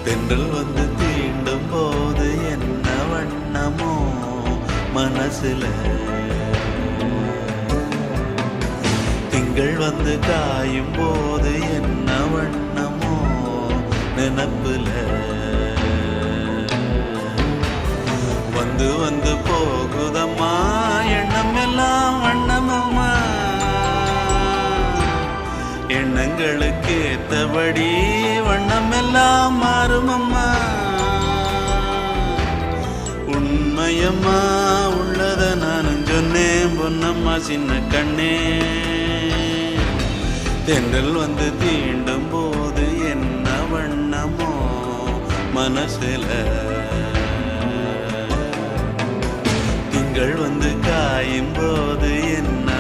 தென்றல் வந்து தீண்டும் போது என்ன வண்ணமோ மனசுல, திங்கள் வந்து காயும் போது என்ன வண்ணமோ நினப்புல, வந்து வந்து போகுதம்மா எண்ணம் எல்லாம் வண்ணமம்மா, எண்ணங்களுக்கு ஏத்தபடி வண்ணம் எல்லாம் மாறுமம்மா. உண்மையம்மா உள்ளத நானும் சொன்னேன் பொன்னம்மா சின்ன கண்ணே, தென்றல் வந்து தீண்டும் போது என்ன வண்ணமோ மனசுல, திங்கள் வந்து காயும் போது என்ன